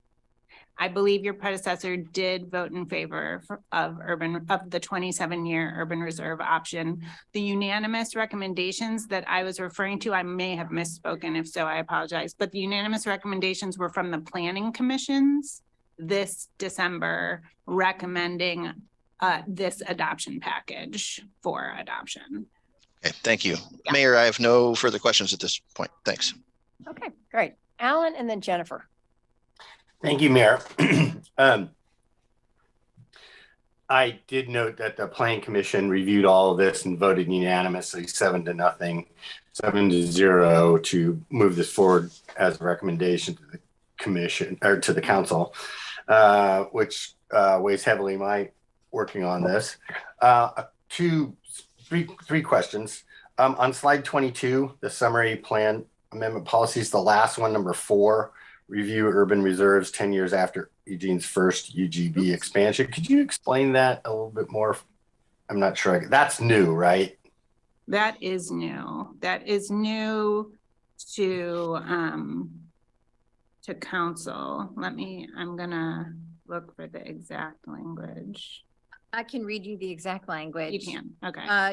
I believe your predecessor did vote in favor of the 27-year urban reserve option. The unanimous recommendations that I was referring to, I may have misspoken. If so, I apologize. But the unanimous recommendations were from the planning commissions this December, recommending this adoption package for adoption. Okay, thank you. Yeah. Mayor, I have no further questions at this point. Thanks. Okay, great. Alan and then Jennifer. Thank you, Mayor. I did note that the Planning Commission reviewed all of this and voted unanimously 7-0 to move this forward as a recommendation to the commission or to the council, which weighs heavily my working on this. Three questions. On slide 22, the summary plan amendment policies, the last one, number 4, review urban reserves 10 years after Eugene's first UGB expansion. Could you explain that a little bit more? I'm not sure. That's new, right? That is new. That is new to council. I'm gonna look for the exact language. I can read you the exact language. You can, okay.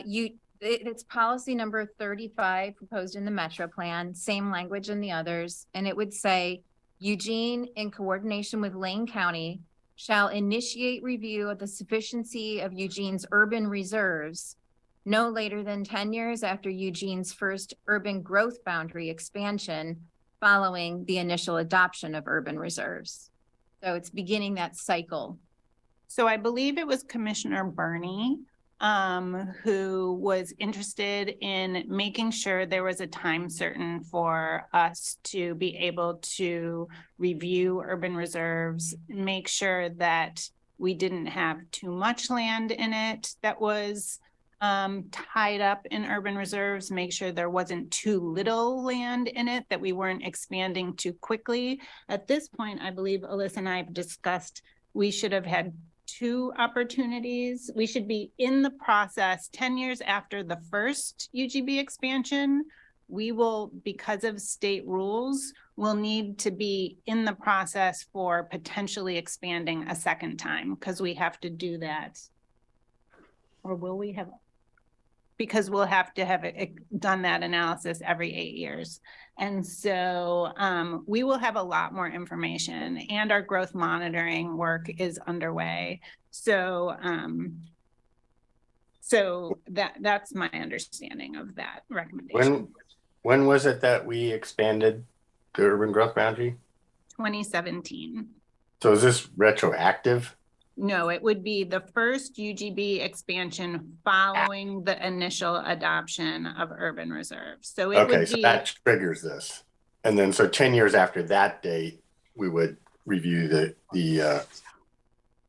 It's policy number 35 proposed in the Metro Plan, same language in the others, and it would say, Eugene, in coordination with Lane County, shall initiate review of the sufficiency of Eugene's urban reserves no later than 10 years after Eugene's first urban growth boundary expansion following the initial adoption of urban reserves. So it's beginning that cycle. So I believe it was Commissioner Burney who was interested in making sure there was a time certain for us to be able to review urban reserves, make sure that we didn't have too much land in it that was tied up in urban reserves, make sure there wasn't too little land in it, that we weren't expanding too quickly. At this point, I believe Alyssa and I have discussed we should have had 2 opportunities. We should be in the process 10 years after the first UGB expansion. We will, because of state rules, will need to be in the process for potentially expanding a second time, because we have to do that. Or will we have? Because we'll have to have done that analysis every 8 years. And so we will have a lot more information, and our growth monitoring work is underway. So that's my understanding of that recommendation. When was it that we expanded the urban growth boundary? 2017. So is this retroactive? No, it would be the first UGB expansion following the initial adoption of urban reserves. So it Okay, would so be, that triggers this. And then so 10 years after that date, we would review the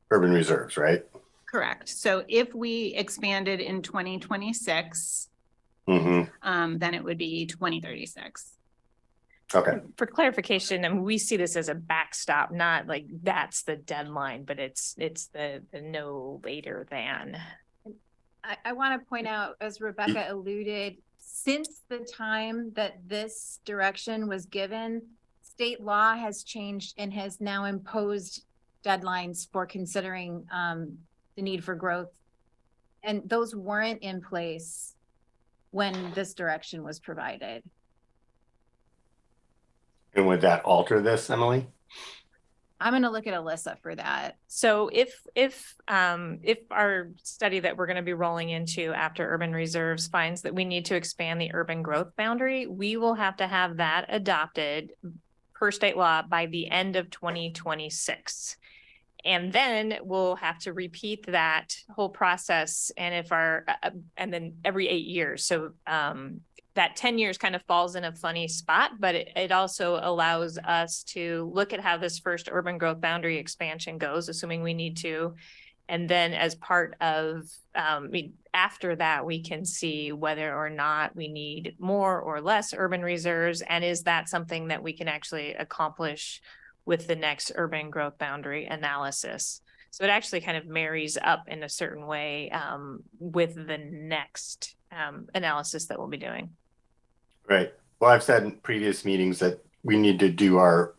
urban reserves, right? correct. So if we expanded in 2026, then it would be 2036. Okay. For clarification, I mean, we see this as a backstop, not like that's the deadline, but it's the no later than. I want to point out, as Rebecca alluded, since the time that this direction was given, state law has changed and has now imposed deadlines for considering the need for growth. And those weren't in place when this direction was provided. And would that alter this, Emily? I'm going to look at Alyssa for that. So if our study that we're going to be rolling into after urban reserves finds that we need to expand the urban growth boundary, we will have to have that adopted per state law by the end of 2026. And then we'll have to repeat that whole process. And if and then every 8 years. So that 10 years kind of falls in a funny spot, but it also allows us to look at how this first urban growth boundary expansion goes, assuming we need to. And then as part of, after that, we can see whether or not we need more or less urban reserves. And is that something that we can actually accomplish with the next urban growth boundary analysis? So it actually kind of marries up in a certain way with the next analysis that we'll be doing. Right. Well, I've said in previous meetings that we need to do our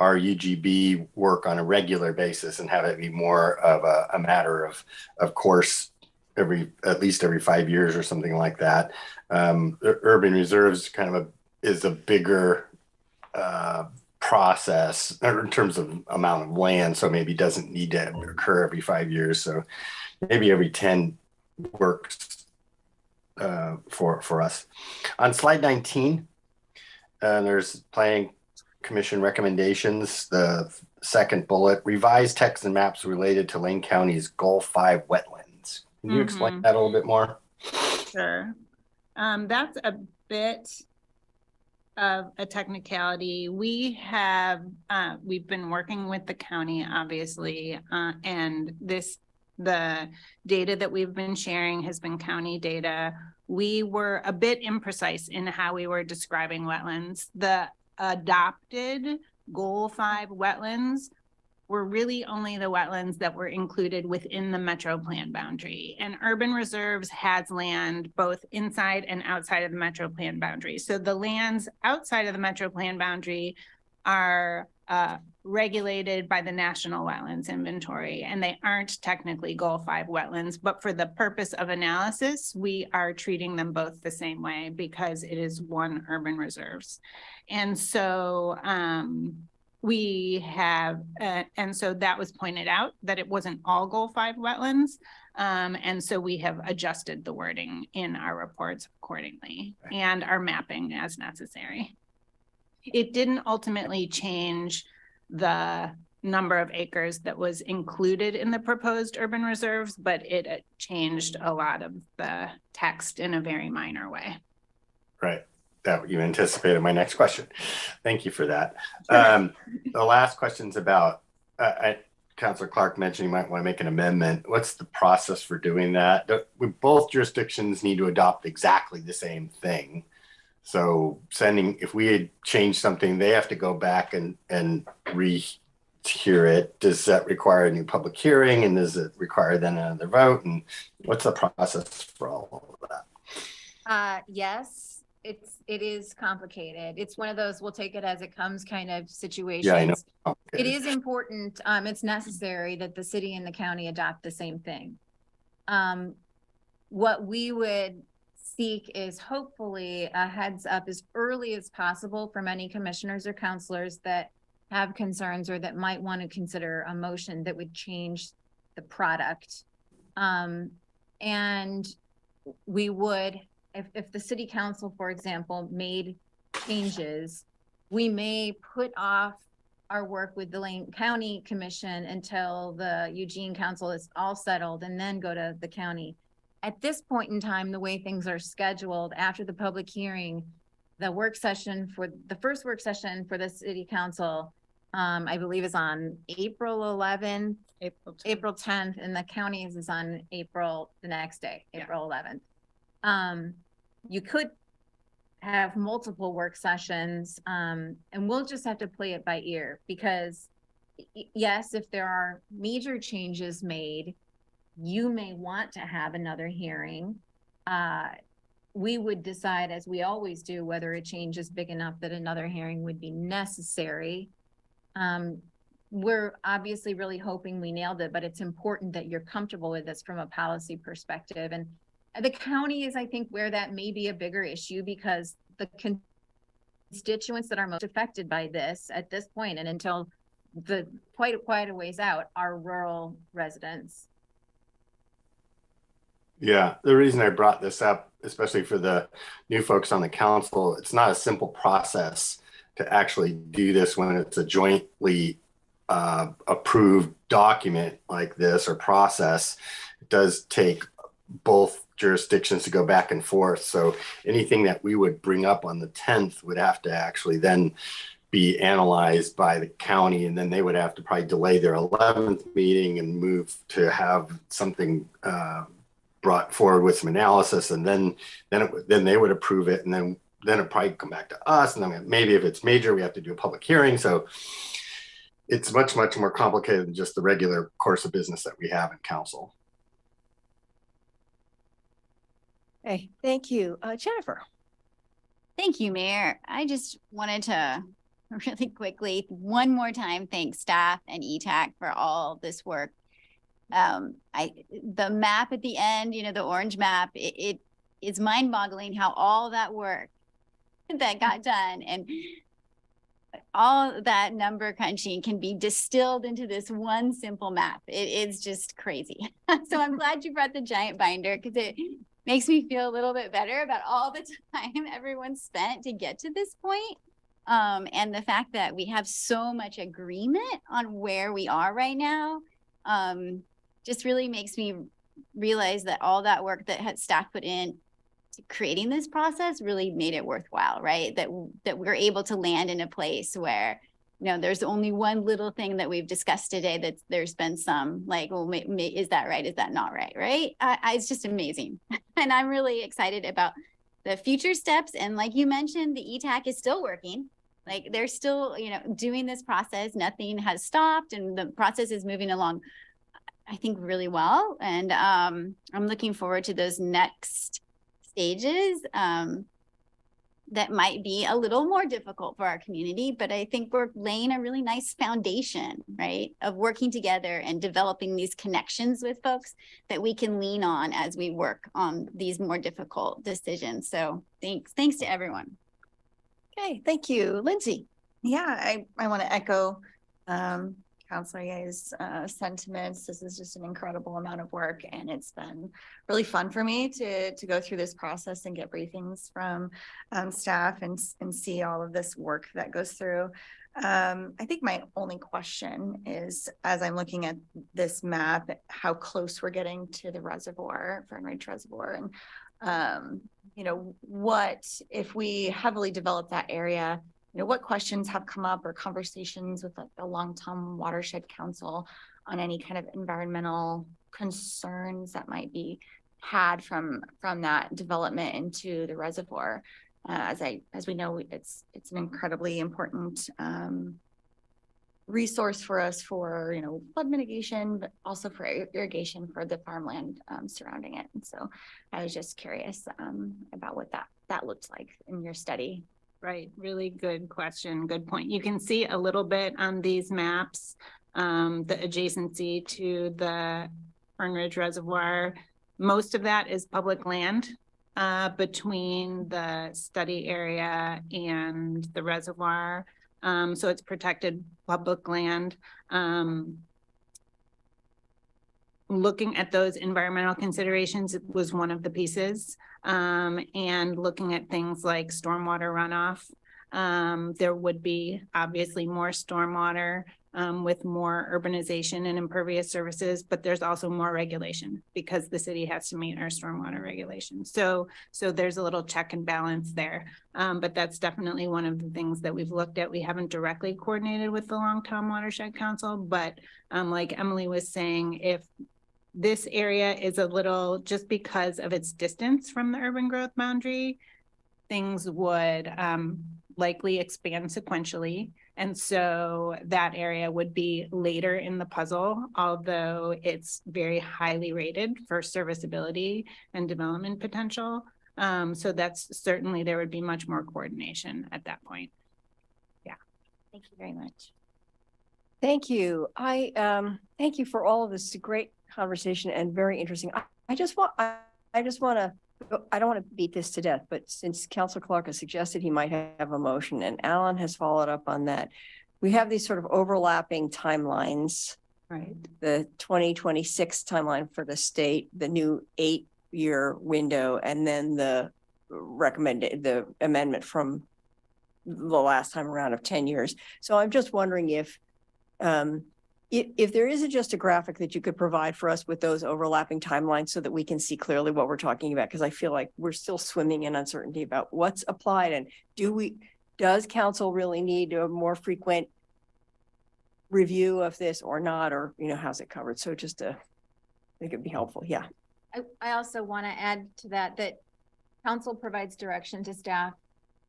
UGB work on a regular basis and have it be more of a matter of course, at least every 5 years or something like that. Urban reserves kind of is a bigger process in terms of amount of land, so maybe doesn't need to occur every 5 years. So maybe every 10 works for us. On slide 19, there's planning commission recommendations. The second bullet, revised text and maps related to Lane County's Goal 5 wetlands. Can you explain that a little bit more? Sure. That's a bit of a technicality. We've been working with the county, obviously, and the data that we've been sharing has been county data. We were a bit imprecise in how we were describing wetlands. The adopted Goal 5 wetlands were really only the wetlands that were included within the Metro Plan boundary. And urban reserves has land both inside and outside of the Metro Plan boundary. So the lands outside of the Metro Plan boundary are regulated by the National Wetlands Inventory, and they aren't technically Goal 5 wetlands, but for the purpose of analysis, we are treating them both the same way because it is one urban reserves. And so we have, and so that was pointed out that it wasn't all Goal 5 wetlands. And so we have adjusted the wording in our reports accordingly and our mapping as necessary. It didn't ultimately change the number of acres that was included in the proposed urban reserves, but it changed a lot of the text in a very minor way. Right. That you anticipated my next question. Thank you for that. The last question's about, Councilor Clark mentioned you might want to make an amendment. What's the process for doing that? Both jurisdictions need to adopt exactly the same thing. So if we had changed something, they have to go back and rehear it. Does that require a new public hearing? And does it require then another vote? And what's the process for all of that? Yes, it is complicated. It's one of those, we'll take it as it comes kind of situations. Yeah, I know. It is important, it's necessary that the city and the county adopt the same thing. What we would seek is hopefully a heads up as early as possible from any commissioners or counselors that have concerns or that might want to consider a motion that would change the product. And we would, if the city council, for example, made changes, we may put off our work with the Lane County Commission until the Eugene Council is all settled and then go to the county. At this point in time, the way things are scheduled after the public hearing, the first work session for the city council, I believe is on April 11th, April 10th, and the county's is on the next day, April 11th. You could have multiple work sessions, and we'll just have to play it by ear because yes, if there are major changes made, you may want to have another hearing. We would decide, as we always do, whether a change is big enough that another hearing would be necessary. We're obviously really hoping we nailed it, but it's important that you're comfortable with this from a policy perspective. And the county is, I think, where that may be a bigger issue because the constituents that are most affected by this at this point and until quite a ways out are rural residents. Yeah, the reason I brought this up, especially for the new folks on the council, it's not a simple process to actually do this when it's a jointly approved document like this or process. It does take both jurisdictions to go back and forth. So anything that we would bring up on the 10th would have to actually then be analyzed by the county, and then they would have to probably delay their 11th meeting and move to have something brought forward with some analysis, and then they would approve it, and then it'd probably come back to us, and then maybe if it's major, we have to do a public hearing. So it's much more complicated than just the regular course of business that we have in council. Hey, thank you. Jennifer. Thank you, Mayor. I just wanted to really quickly, one more time, thank staff and ETAC for all this work. The map at the end, the orange map, it is mind-boggling how all that work that got done and all that number crunching can be distilled into this one simple map. It's just crazy. So I'm glad you brought the giant binder because it makes me feel a little bit better about all the time everyone spent to get to this point. And the fact that we have so much agreement on where we are right now just really makes me realize that all that work that staff put in to creating this process really made it worthwhile, right? That we're able to land in a place where, there's only one little thing that we've discussed today that there's been some like, well, is that right? Is that not right? Right? It's just amazing. And I'm really excited about the future steps. And like you mentioned, the ETAC is still working. Like they're still, doing this process. Nothing has stopped and the process is moving along, I think, really well. And I'm looking forward to those next stages that might be a little more difficult for our community, but I think we're laying a really nice foundation, right, of working together and developing these connections with folks that we can lean on as we work on these more difficult decisions. So thanks to everyone. Okay, thank you. Lindsay. Yeah, I want to echo Councilor Ye's sentiments. This is just an incredible amount of work, and it's been really fun for me to go through this process and get briefings from staff and see all of this work that goes through. I think my only question is, as I'm looking at this map, how close we're getting to the reservoir, Fern Ridge Reservoir, and what if we heavily develop that area? What questions have come up or conversations with the Long Tom Watershed Council on any kind of environmental concerns that might be had from that development into the reservoir. As we know, it's an incredibly important resource for us for, you know, flood mitigation, but also for irrigation for the farmland surrounding it. And so I was just curious about what that looked like in your study. Right, really good question, good point. You can see a little bit on these maps, the adjacency to the Fern Ridge Reservoir. Most of that is public land between the study area and the reservoir. So it's protected public land. Looking at those environmental considerations was one of the pieces, and looking at things like stormwater runoff. There would be obviously more stormwater with more urbanization and impervious services, but there's also more regulation because the city has to meet our stormwater regulations. So there's a little check and balance there. But that's definitely one of the things that we've looked at. We haven't directly coordinated with the Longtom Watershed Council, but like Emily was saying, if this area is a little, just because of its distance from the urban growth boundary, things would likely expand sequentially. And so that area would be later in the puzzle, although it's very highly rated for serviceability and development potential. So that's certainly, there would be much more coordination at that point. Yeah. Thank you very much. Thank you. Thank you for all of this great conversation and very interesting. I don't want to beat this to death, but since Councilor Clark has suggested he might have a motion and Alan has followed up on that, we have these sort of overlapping timelines. Right. The 2026 timeline for the state, the new 8-year window, and then the amendment from the last time around of 10 years. So I'm just wondering if there isn't just a graphic that you could provide for us with those overlapping timelines so that we can see clearly what we're talking about, because I feel like we're still swimming in uncertainty about what's applied, and does council really need a more frequent review of this or not, or, you know, how's it covered? So just I think it'd be helpful. Yeah. I also want to add to that council provides direction to staff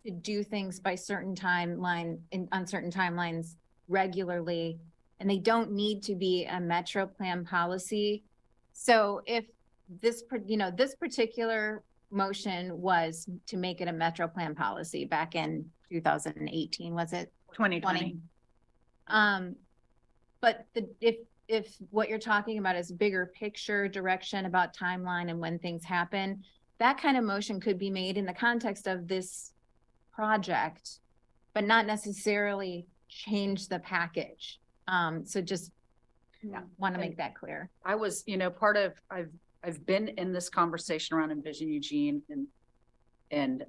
to do things by certain on certain timelines regularly, and they don't need to be a metro plan policy. So if this particular motion was to make it a metro plan policy back in 2018, was it? 2020. But if what you're talking about is bigger picture direction about timeline and when things happen, that kind of motion could be made in the context of this project, but not necessarily change the package. So just want to make that clear. I was, I've been in this conversation around Envision Eugene and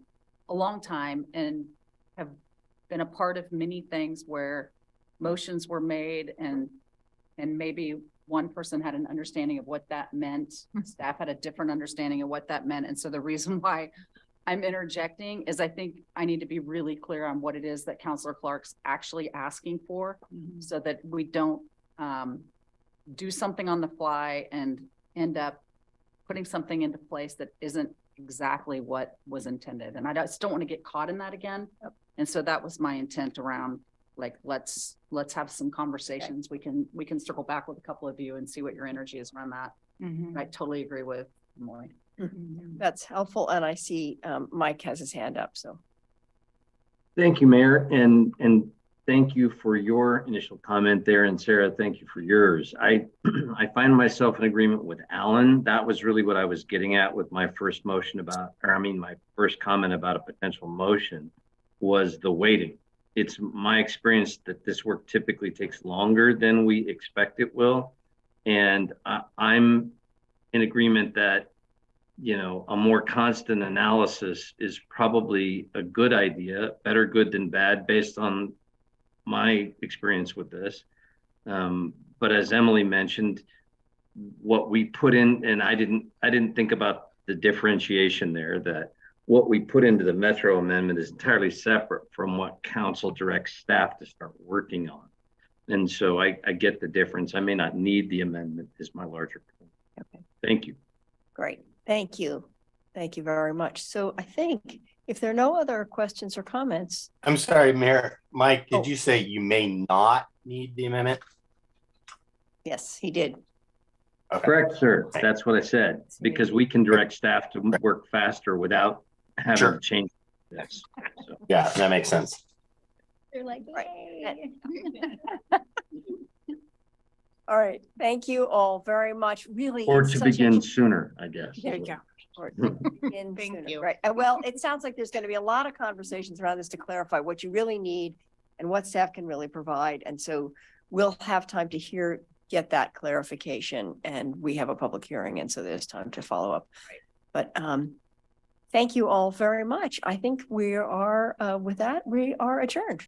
a long time, and have been a part of many things where motions were made and maybe one person had an understanding of what that meant. Staff had a different understanding of what that meant. And so the reason why I'm interjecting is I think I need to be really clear on what it is that Councilor Clark's actually asking for, so that we don't do something on the fly and end up putting something into place that isn't exactly what was intended. And I just don't want to get caught in that again. Yep. And so that was my intent around, like, let's have some conversations. Okay. We can circle back with a couple of you and see what your energy is around that. Mm-hmm. I totally agree with Emily. Mm-hmm. That's helpful. And I see Mike has his hand up. So thank you, Mayor. And thank you for your initial comment there. And Sarah, thank you for yours. I find myself in agreement with Alan. That was really what I was getting at with my first motion my first comment about a potential motion was the waiting. It's my experience that this work typically takes longer than we expect it will. And I'm in agreement that, a more constant analysis is probably a good idea, better good than bad based on my experience with this. But as Emily mentioned, what we put in, and I didn't think about the differentiation there, that what we put into the Metro Amendment is entirely separate from what council directs staff to start working on. And so I get the difference. I may not need the amendment is my larger point. Okay. Thank you. Great. Thank you. Thank you very much. So I think if there are no other questions or comments, I'm sorry, Mayor. Mike, Oh. did you say you may not need the amendment? yes, he did. Okay. Correct, sir. That's what I said, because we can direct staff to work faster without having Sure. to change this. So, Yeah, that makes sense. They're like, Right. yay. All right. Thank you all very much. Really. or it's to such a- begin sooner, I guess. There you go. Or to begin Thank sooner, you. Right. Well, it sounds like there's going to be a lot of conversations around this to clarify what you really need and what staff can really provide. And so we'll have time to get that clarification, and we have a public hearing. And so there's time to follow up. But thank you all very much. I think we are, with that, we are adjourned.